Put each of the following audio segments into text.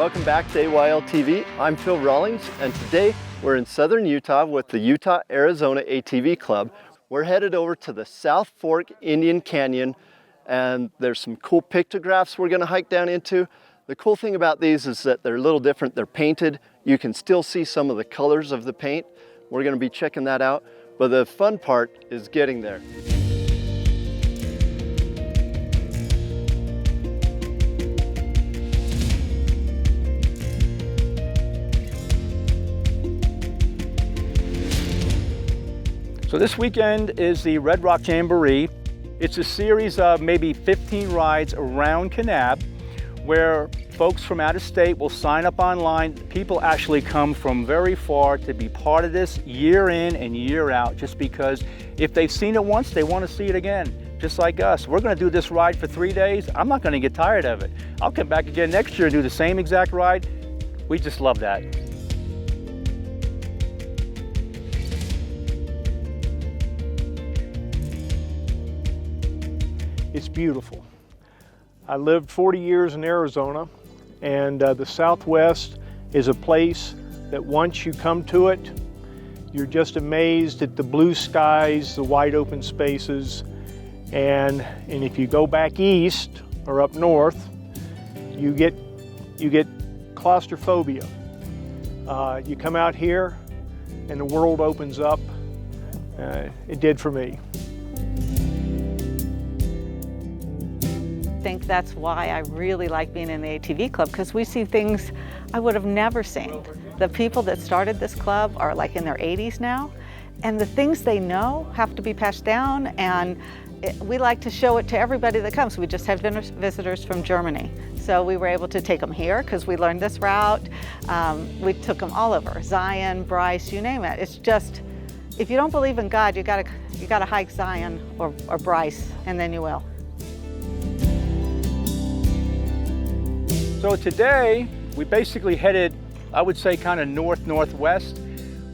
Welcome back to AYL TV. I'm Phil Rawlings, and today we're in southern Utah with the Utah-Arizona ATV Club. We're headed over to the South Fork Indian Canyon, and there's some cool pictographs we're going to hike down into. The cool thing about these is that they're a little different. They're painted. You can still see some of the colors of the paint. We're going to be checking that out, but the fun part is getting there. So this weekend is the Red Rock Jamboree. It's a series of maybe 15 rides around Kanab where folks from out of state will sign up online. People actually come from very far to be part of this year in and year out, just because if they've seen it once, they want to see it again. Just like us. We're going to do this ride for 3 days. I'm not going to get tired of it. I'll come back again next year and do the same exact ride. We just love that. It's beautiful. I lived 40 years in Arizona, and the Southwest is a place that once you come to it, you're just amazed at the blue skies, the wide open spaces, and if you go back east or up north, you get claustrophobia. You come out here and the world opens up. It did for me. I think that's why I really like being in the ATV Club, because we see things I would have never seen. The people that started this club are like in their 80s now, and the things they know have to be passed down, and we like to show it to everybody that comes. We just had visitors from Germany, so we were able to take them here because we learned this route. We took them all over, Zion, Bryce, you name it. It's just, if you don't believe in God, you gotta hike Zion or Bryce, and then you will. So today, we basically headed, I would say, kind of north-northwest.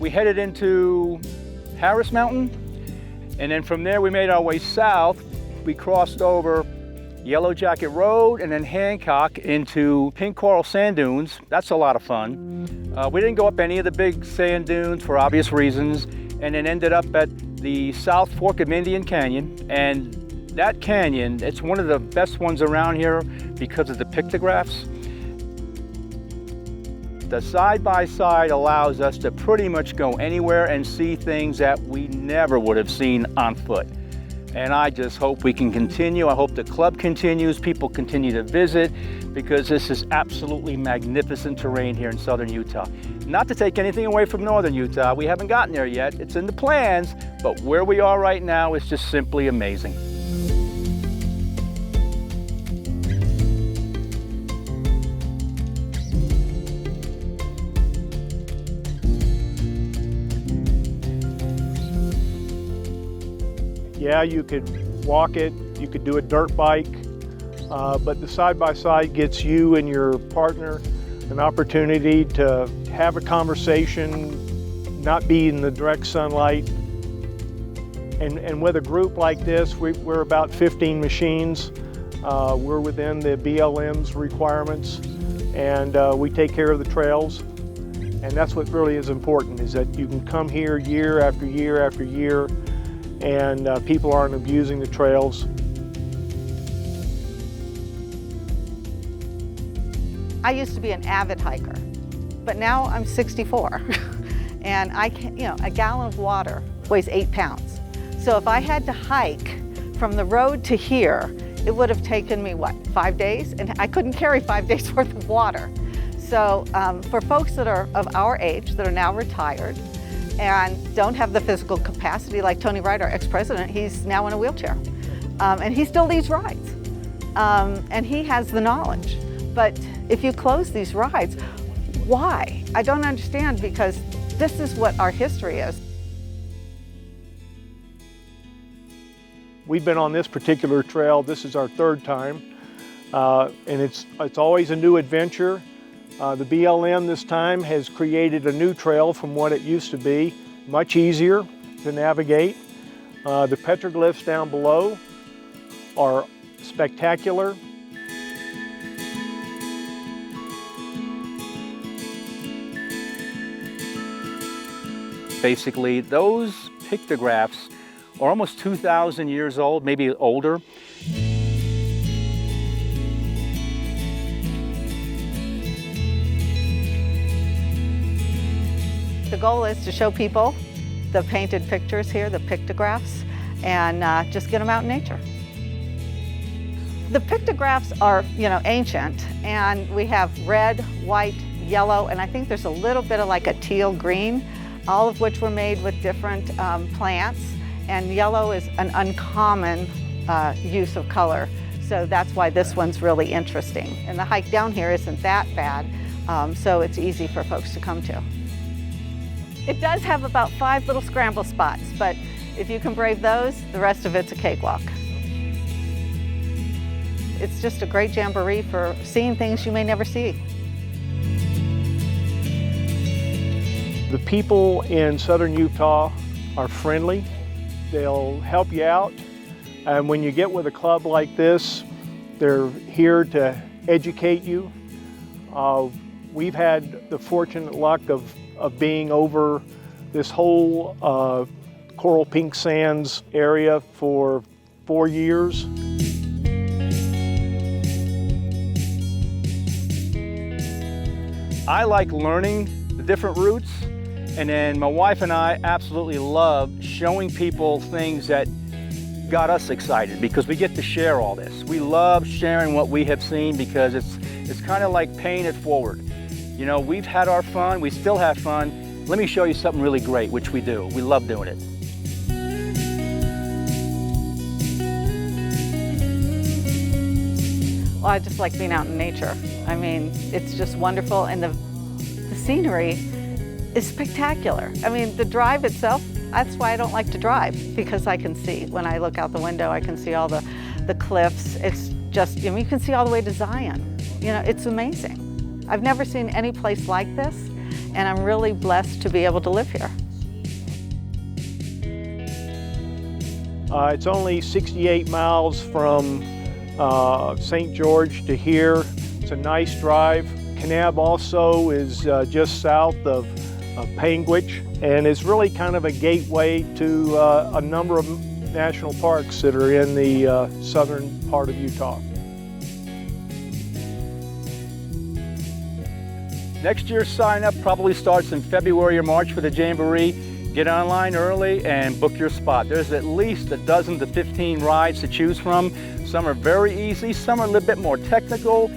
We headed into Harris Mountain, and then from there we made our way south. We crossed over Yellow Jacket Road and then Hancock into Pink Coral Sand Dunes. That's a lot of fun. We didn't go up any of the big sand dunes for obvious reasons, and then ended up at the South Fork of Indian Canyon. And that canyon, it's one of the best ones around here because of the pictographs. The side-by-side allows us to pretty much go anywhere and see things that we never would have seen on foot. And I just hope we can continue. I hope the club continues, people continue to visit, because this is absolutely magnificent terrain here in southern Utah. Not to take anything away from northern Utah, we haven't gotten there yet. It's in the plans, but where we are right now is just simply amazing. Yeah, you could walk it, you could do a dirt bike, but the side-by-side gets you and your partner an opportunity to have a conversation, not be in the direct sunlight. And with a group like this, we're about 15 machines. We're within the BLM's requirements, and we take care of the trails. And that's what really is important, is that you can come here year after year after year, and people aren't abusing the trails. I used to be an avid hiker, but now I'm 64, and I can, a gallon of water weighs 8 pounds. So if I had to hike from the road to here, it would have taken me, 5 days? And I couldn't carry 5 days worth of water. So for folks that are of our age, that are now retired, and don't have the physical capacity, like Tony Wright, our ex-president, he's now in a wheelchair. And he still leads rides. And he has the knowledge. But if you close these rides, why? I don't understand, because this is what our history is. We've been on this particular trail, this is our 3rd time, and it's always a new adventure. The BLM this time has created a new trail from what it used to be, much easier to navigate. The petroglyphs down below are spectacular. basically. Those pictographs are almost 2,000 years old, maybe older. The goal is to show people the painted pictures here, the pictographs, and just get them out in nature. The pictographs are, ancient, and we have red, white, yellow, and I think there's a little bit of like a teal green, all of which were made with different plants, and yellow is an uncommon use of color, so that's why this one's really interesting. And the hike down here isn't that bad, so it's easy for folks to come to. It does have about 5 little scramble spots, but if you can brave those, the rest of it's a cakewalk. It's just a great jamboree for seeing things you may never see. The people in southern Utah are friendly. They'll help you out. And when you get with a club like this, they're here to educate you. We've had the fortunate luck of being over this whole Coral Pink Sands area for 4 years. I like learning the different routes, and then my wife and I absolutely love showing people things that got us excited because we get to share all this. We love sharing what we have seen because it's kind of like paying it forward. We've had our fun, we still have fun. Let me show you something really great, which we do. We love doing it. Well, I just like being out in nature. I mean, it's just wonderful, and the scenery is spectacular. I mean, the drive itself, that's why I don't like to drive, because I can see. When I look out the window, I can see all the cliffs. It's just, you can see all the way to Zion. It's amazing. I've never seen any place like this, and I'm really blessed to be able to live here. It's only 68 miles from St. George to here. It's a nice drive. Kanab also is just south of Panguitch, and it's really kind of a gateway to a number of national parks that are in the southern part of Utah. Next year's sign up probably starts in February or March for the Jamboree. Get online early and book your spot. There's at least a dozen to 15 rides to choose from. Some are very easy, some are a little bit more technical.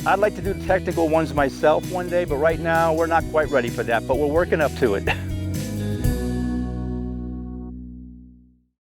I'd like to do the technical ones myself one day, but right now we're not quite ready for that, but we're working up to it.